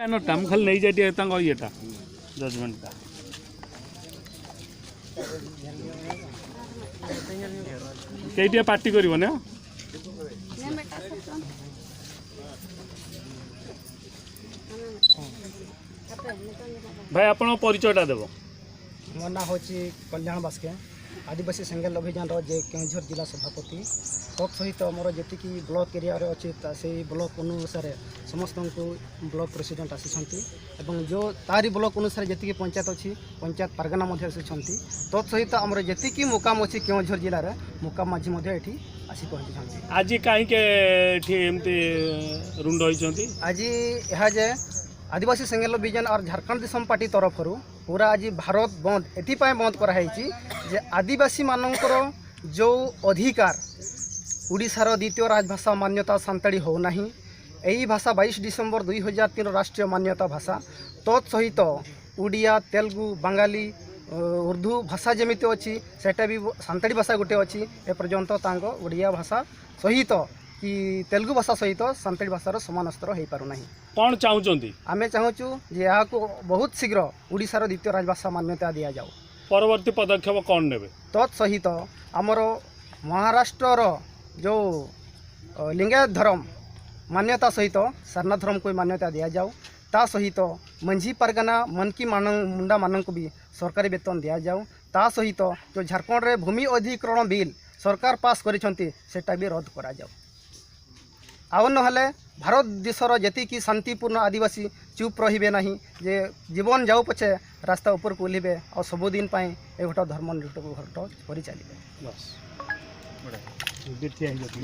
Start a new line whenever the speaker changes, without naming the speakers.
Time खाली नहीं जाती तांको येटा जजमेंट का केटिया पार्टी करिवो ने भाई आपण परिचयटा देबो
मोर ना हूँ कल्याण बास्के आदिवासी सेंगेल अभियान जे केन्दुझर जिला सभापति तत् सहित मोर जी ब्लॉक एरिया अच्छी से ब्लॉक अनुसार समस्त को ब्लॉक प्रेसिडेंट आसी जो तारी ब्लॉक अनुसार जी पंचायत अच्छी पंचायत पारगाना आसी तत् सहित आमर जी मुकाम अच्छी केन्दुझर जिले में मुकाम माझी ये आसी पहुँची
आज कहीं रुंड होती
आज यह जे आदिवासी सेंगेल अभियान और झारखंड देशम पार्टी तरफ पूरा आज भारत बंद एपाई बंद कराई जे आदिवासी मानकर जो अधिकार उड़ीसार द्वितीय राजभाषा मान्यता सांताड़ी होना यही भाषा 22 डिसेम्बर 2003 राष्ट्रीय मान्यता भाषा तत्सहित उड़िया तेलुगु बंगाली उर्दू भाषा जमी अच्छी सेटा भी सांताड़ी भाषा गोटे अच्छी एपर्यंत उड़िया भाषा सहित कि तेलुगु भाषा सहित सांताड़ी भाषार समान स्तर हो पारना
कौन चाहूँगी
आमे चाहूँ जे यहाँ बहुत शीघ्र उड़ीसार द्वितीय राजभाषा मान्यता दि जाऊ
परवर्ती पदक्षेप कौन ने
तत्सहित आमर महाराष्ट्र जो लिंगायत धर्म मान्यता सहित सारनाथ धर्म को मान्यता दि जाऊ ता सहित मंझी पारगाना मनकी मुंडा मान को भी सरकारी वेतन दि जाऊ ता सहित जो झारखंड रे भूमि अधिग्रहण बिल सरकार पास करिसेंती सेटा भी रद्द करा जाऊ आउ नहले भारत देशर जी शांतिपूर्ण आदिवासी चुप रे ना जे जीवन जाऊ पछे रास्ता ऊपर को ओह्लैबे और सबुदिन ए गोटे धर्म निरपेक्ष घर कर चलिए।